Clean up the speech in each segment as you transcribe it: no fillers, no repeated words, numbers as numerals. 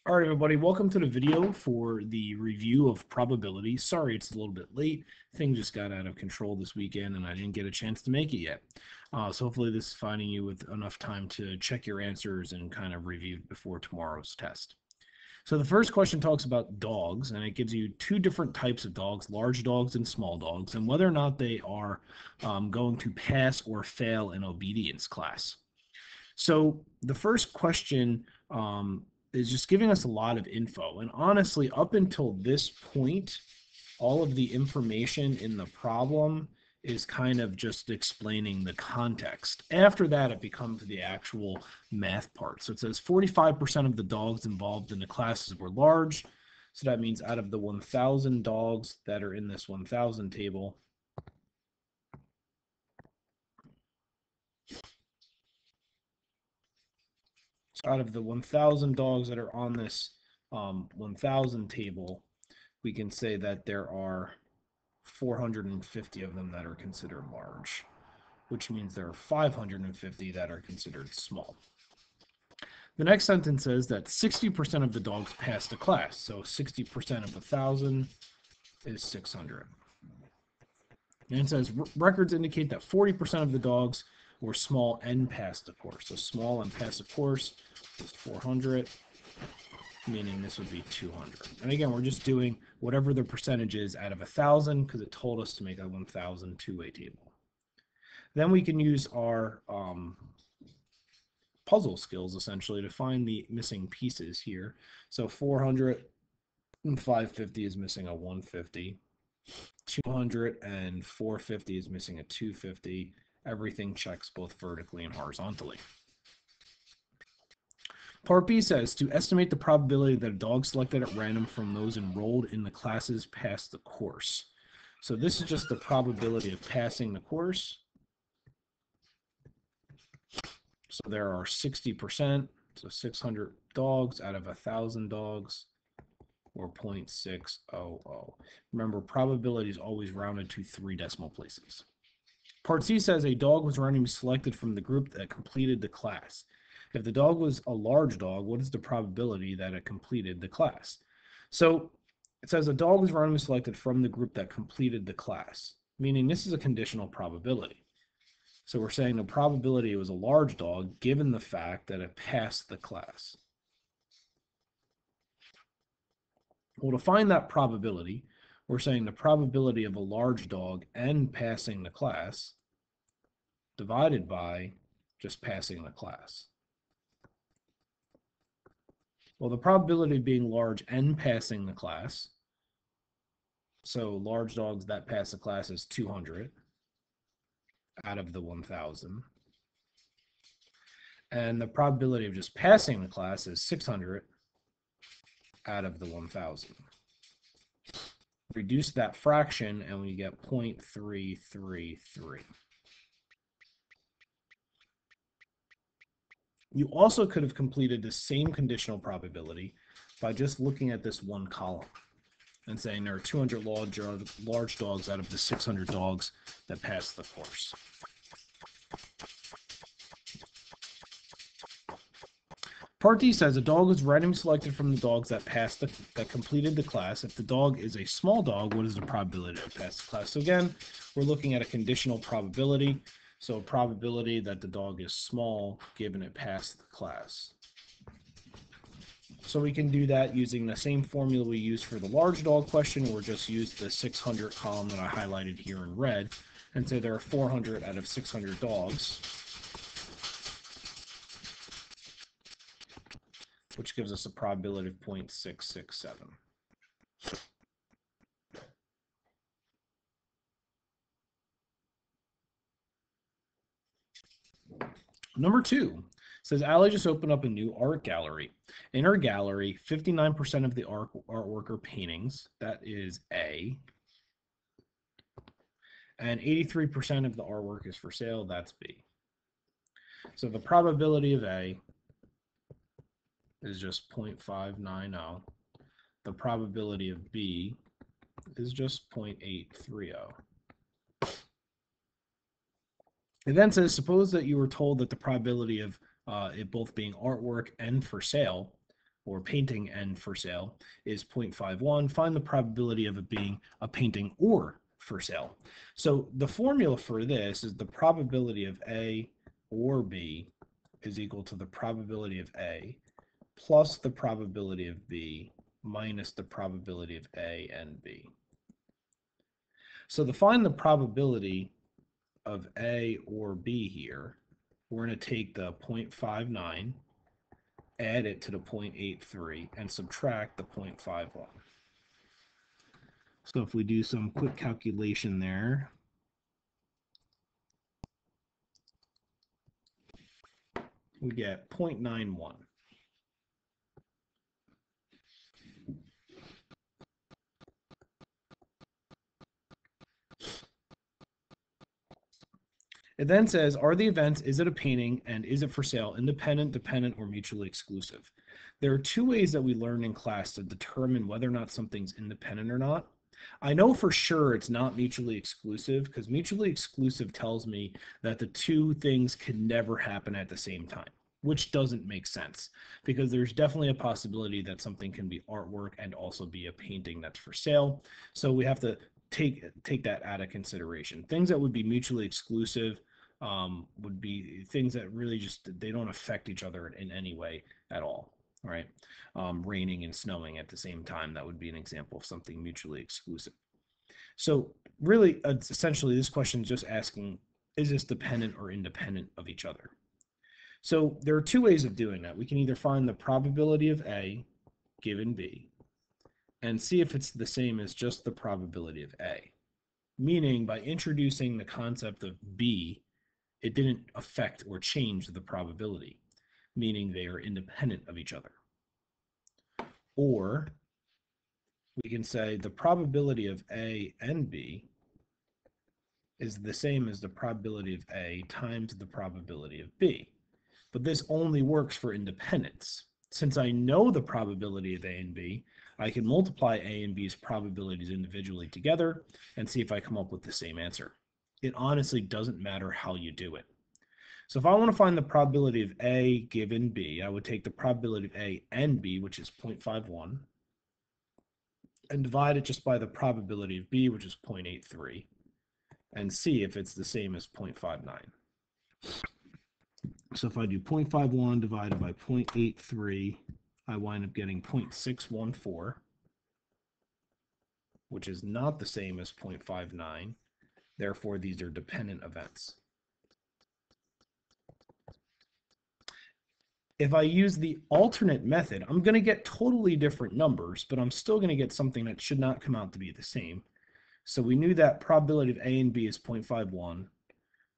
All right, everybody, welcome to the video for the review of probability. Sorry it's a little bit late. Things just got out of control this weekend and I didn't get a chance to make it yet. So hopefully this is finding you with enough time to check your answers and kind of review before tomorrow's test. So the first question talks about dogs, and it gives you two different types of dogs, large dogs and small dogs, and whether or not they are going to pass or fail an obedience class. So the first question is just giving us a lot of info. And honestly, up until this point, all of the information in the problem is kind of just explaining the context. After that, it becomes the actual math part. So it says 45% of the dogs involved in the classes were large. So that means out of the 1,000 dogs that are in this 1,000 table, out of the 1,000 dogs that are on this 1,000 table, we can say that there are 450 of them that are considered large, which means there are 550 that are considered small. The next sentence says that 60% of the dogs passed the class, so 60% of 1,000 is 600. And it says records indicate that 40% of the dogs were small and passed the course. So small and passed the course is 400, meaning this would be 200. And again, we're just doing whatever the percentage is out of 1,000 because it told us to make a 1,000 two-way table. Then we can use our puzzle skills essentially to find the missing pieces here. So 400 and 550 is missing a 150. 200 and 450 is missing a 250. Everything checks both vertically and horizontally. Part B says to estimate the probability that a dog selected at random from those enrolled in the classes passed the course. So this is just the probability of passing the course. So there are 60%, so 600 dogs out of 1,000 dogs, or 0.600. Remember, probability is always rounded to 3 decimal places. Part C says a dog was randomly selected from the group that completed the class. If the dog was a large dog, what is the probability that it completed the class? So it says a dog was randomly selected from the group that completed the class, meaning this is a conditional probability. So we're saying the probability it was a large dog given the fact that it passed the class. Well, to find that probability, we're saying the probability of a large dog and passing the class divided by just passing the class. Well, the probability of being large and passing the class, so large dogs that pass the class is 200 out of the 1,000. And the probability of just passing the class is 600 out of the 1,000. Reduce that fraction and we get 0.333. You also could have completed the same conditional probability by just looking at this one column and saying there are 200 large dogs out of the 600 dogs that passed the course. Part D says a dog was randomly selected from the dogs that completed the class. If the dog is a small dog, what is the probability to pass the class? So again, we're looking at a conditional probability. So a probability that the dog is small given it passed the class. So we can do that using the same formula we used for the large dog question, or just use the 600 column that I highlighted here in red and say there are 400 out of 600 dogs, which gives us a probability of 0.667. Number 2 says Allie just opened up a new art gallery. In her gallery, 59% of the artwork are paintings. That is A. And 83% of the artwork is for sale. That's B. So the probability of A is just 0.590. The probability of B is just 0.830. It then says, suppose that you were told that the probability of it both being artwork and for sale or painting and for sale is 0.51. Find the probability of it being a painting or for sale. So the formula for this is the probability of A or B is equal to the probability of A plus the probability of B minus the probability of A and B. So to find the probability of A or B here, we're going to take the 0.59, add it to the 0.83, and subtract the 0.51. So if we do some quick calculation there, we get 0.91. It then says, are the events, is it a painting, and is it for sale, independent, dependent, or mutually exclusive? There are two ways that we learn in class to determine whether or not something's independent or not. I know for sure it's not mutually exclusive because mutually exclusive tells me that the two things can never happen at the same time, which doesn't make sense because there's definitely a possibility that something can be artwork and also be a painting that's for sale. So we have to take that out of consideration. Things that would be mutually exclusive would be things that really just they don't affect each other in any way at all. Right? Raining and snowing at the same time, that would be an example of something mutually exclusive. So really, essentially, this question is just asking, is this dependent or independent of each other? So there are two ways of doing that. We can either find the probability of A given B and see if it's the same as just the probability of A. Meaning, by introducing the concept of B, it didn't affect or change the probability, meaning they are independent of each other. Or we can say the probability of A and B is the same as the probability of A times the probability of B. But this only works for independence. Since I know the probability of A and B, I can multiply A and B's probabilities individually together and see if I come up with the same answer. It honestly doesn't matter how you do it. So if I want to find the probability of A given B, I would take the probability of A and B, which is 0.51, and divide it just by the probability of B, which is 0.83, and see if it's the same as 0.59. So if I do 0.51 divided by 0.83, I wind up getting 0.614, which is not the same as 0.59. Therefore, these are dependent events. If I use the alternate method, I'm going to get totally different numbers, but I'm still going to get something that should not come out to be the same. So we knew that probability of A and B is 0.51.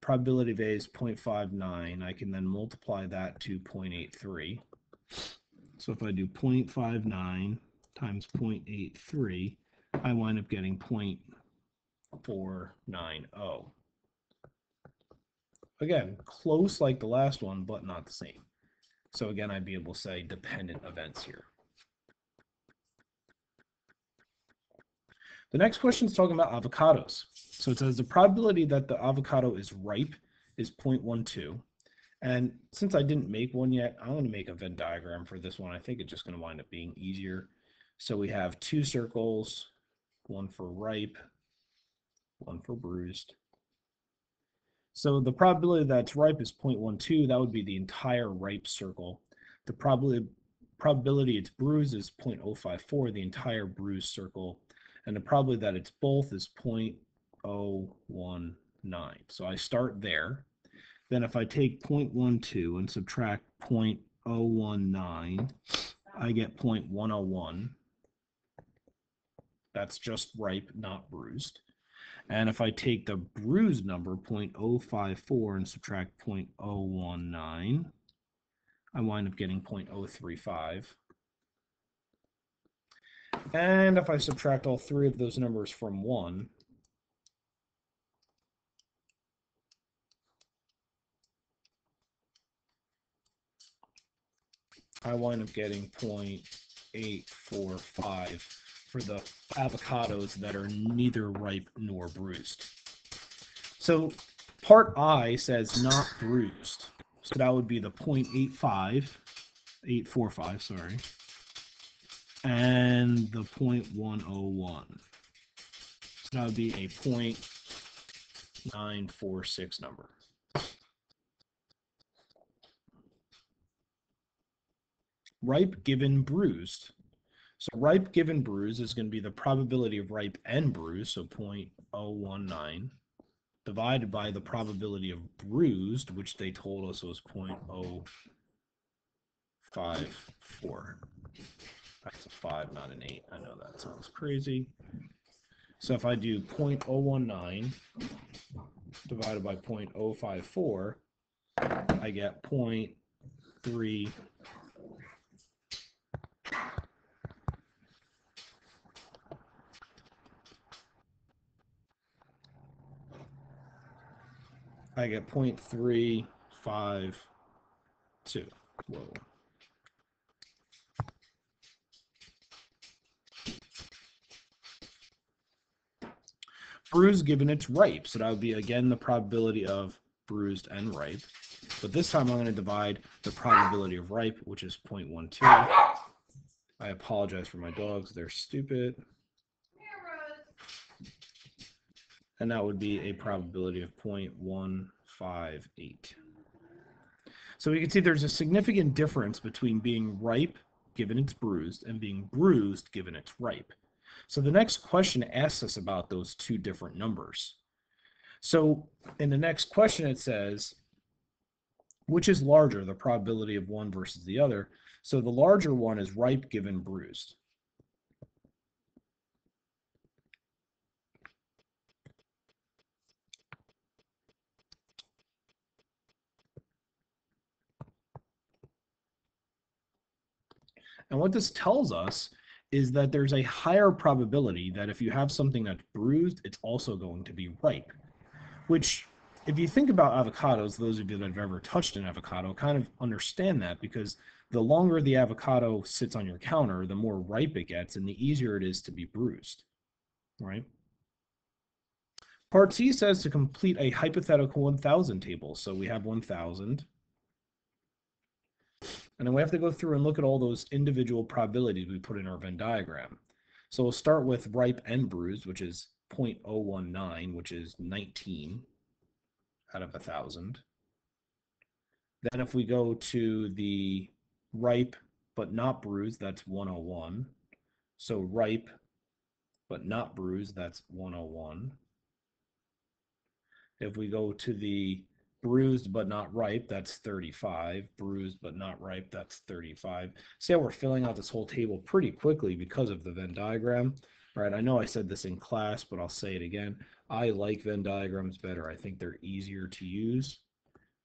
Probability of A is 0.59. I can then multiply that to 0.83. So if I do 0.59 times 0.83, I wind up getting 0.490. Again, close like the last one, but not the same. So again, I'd be able to say dependent events here. The next question is talking about avocados. So it says the probability that the avocado is ripe is 0.12. And since I didn't make one yet, I'm going to make a Venn diagram for this one. I think it's just going to wind up being easier. So we have two circles, one for ripe, one for bruised. So the probability that it's ripe is 0.12. That would be the entire ripe circle. The probability it's bruised is 0.054, the entire bruised circle. And the probability that it's both is 0.019. So I start there. Then if I take 0.12 and subtract 0.019, I get 0.101. That's just ripe, not bruised. And if I take the bruised number, 0.054, and subtract 0.019, I wind up getting 0.035. And if I subtract all three of those numbers from 1, I wind up getting 0.845 for the avocados that are neither ripe nor bruised. So part I says not bruised. So that would be the 0.845, sorry. and the 0.101. So that would be a 0.946 number. Ripe given bruised. So ripe given bruised is going to be the probability of ripe and bruised, so 0.019, divided by the probability of bruised, which they told us was 0.054. That's a 5, not an 8. I know that sounds crazy. So if I do 0.019 divided by 0.054, I get 0.3. I get 0.352. Whoa. Bruised given it's ripe, so that would be again the probability of bruised and ripe. But this time I'm going to divide the probability of ripe, which is 0.12. I apologize for my dogs, they're stupid. And that would be a probability of 0.158. So we can see there's a significant difference between being ripe given it's bruised and being bruised given it's ripe. So the next question asks us about those two different numbers. So in the next question it says, which is larger, the probability of one versus the other? So the larger one is ripe given bruised. And what this tells us is that there's a higher probability that if you have something that's bruised, it's also going to be ripe. Which, if you think about avocados, those of you that have ever touched an avocado kind of understand that, because the longer the avocado sits on your counter, the more ripe it gets and the easier it is to be bruised, right? Part C says to complete a hypothetical 1,000 table. So we have 1,000. And then we have to go through and look at all those individual probabilities we put in our Venn diagram. So we'll start with ripe and bruised, which is 0.019, which is 19 out of 1,000. Then if we go to the ripe but not bruised, that's 101. So ripe but not bruised, that's 101. If we go to the bruised but not ripe, that's 35. Bruised but not ripe, that's 35. See how we're filling out this whole table pretty quickly because of the Venn diagram. All right, I know I said this in class, but I'll say it again. I like Venn diagrams better. I think they're easier to use.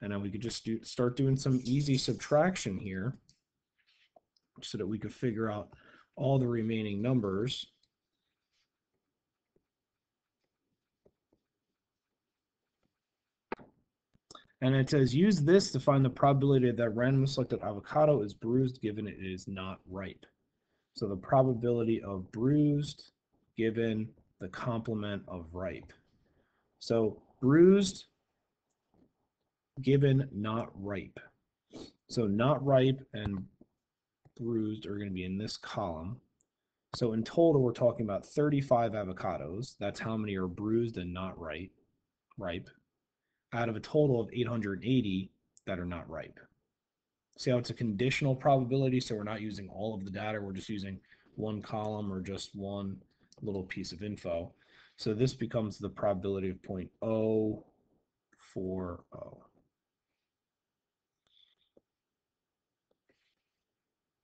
And then we could just start doing some easy subtraction here so that we could figure out all the remaining numbers. And it says, use this to find the probability that randomly selected avocado is bruised given it is not ripe. So the probability of bruised given the complement of ripe. So bruised given not ripe. So not ripe and bruised are going to be in this column. So in total, we're talking about 35 avocados. That's how many are bruised and not ripe, out of a total of 880 that are not ripe. See how it's a conditional probability, so we're not using all of the data, we're just using one column or just one little piece of info. So this becomes the probability of 0.040.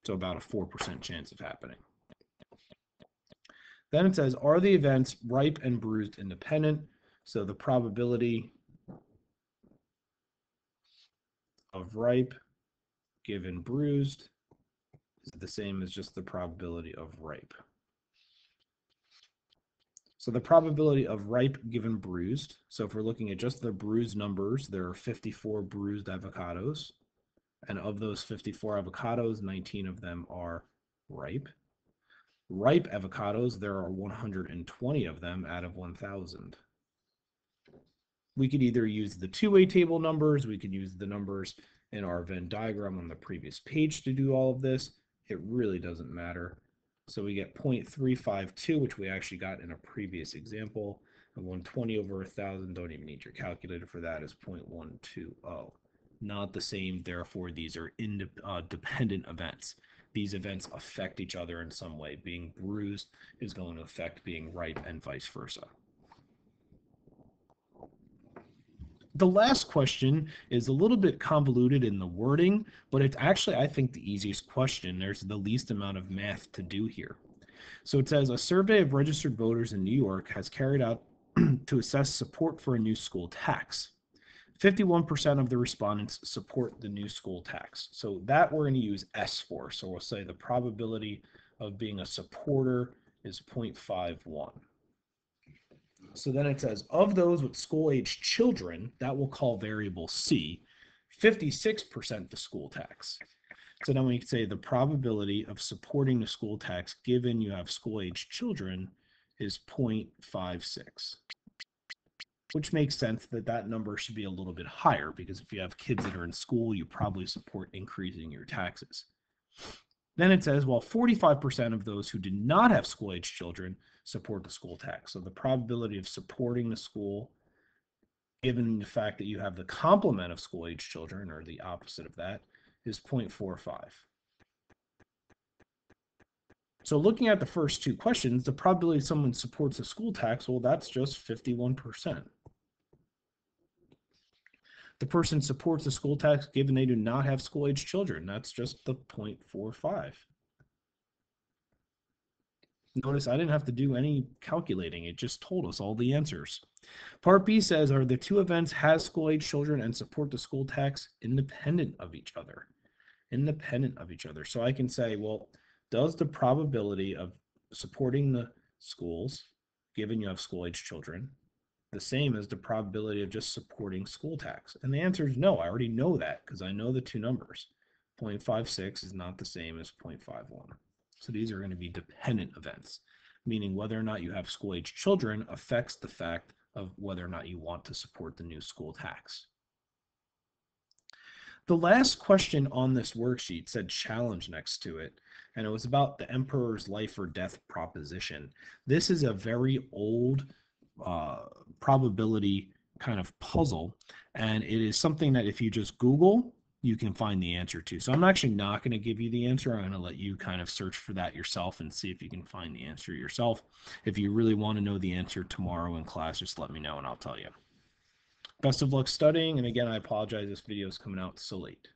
So about a 4% chance of happening. Then it says, are the events ripe and bruised independent? So the probability of ripe given bruised is the same as just the probability of ripe. So the probability of ripe given bruised, so if we're looking at just the bruised numbers, there are 54 bruised avocados. And of those 54 avocados, 19 of them are ripe. Ripe avocados, there are 120 of them out of 1,000. We could either use the two-way table numbers, we could use the numbers in our Venn diagram on the previous page to do all of this. It really doesn't matter. So we get 0.352, which we actually got in a previous example. And 120 over 1,000, don't even need your calculator for that, is 0.120. Not the same, therefore these are independent events. These events affect each other in some way. Being bruised is going to affect being ripe and vice versa. The last question is a little bit convoluted in the wording, but it's actually, I think, the easiest question. There's the least amount of math to do here. So it says a survey of registered voters in New York has carried out to assess support for a new school tax. 51% of the respondents support the new school tax. So that we're going to use S for. So we'll say the probability of being a supporter is 0.51. So then it says, of those with school-age children, that we'll call variable C, 56% the school tax. So now we can say the probability of supporting the school tax given you have school-age children is 0.56, which makes sense that that number should be a little bit higher because if you have kids that are in school, you probably support increasing your taxes. Then it says, well, 45% of those who did not have school-age children support the school tax. So the probability of supporting the school, given the fact that you have the complement of school-age children, or the opposite of that, is 0.45. So looking at the first two questions, the probability someone supports a school tax, well, that's just 51%. The person supports the school tax given they do not have school-age children. That's just the 0.45. Notice I didn't have to do any calculating. It just told us all the answers. Part B says, are the two events has school-age children and support the school tax independent of each other? Independent of each other. So I can say, well, does the probability of supporting the schools, given you have school-age children, the same as the probability of just supporting school tax? And the answer is no. I already know that because I know the two numbers. 0.56 is not the same as 0.51. So these are going to be dependent events, meaning whether or not you have school-age children affects the fact of whether or not you want to support the new school tax. The last question on this worksheet said challenge next to it, and it was about the emperor's life or death proposition. This is a very old probability kind of puzzle, and it is something that if you just Google, you can find the answer to. So I'm actually not going to give you the answer. I'm going to let you kind of search for that yourself and see if you can find the answer yourself. If you really want to know the answer tomorrow in class, just let me know and I'll tell you. Best of luck studying, and again, I apologize this video is coming out so late.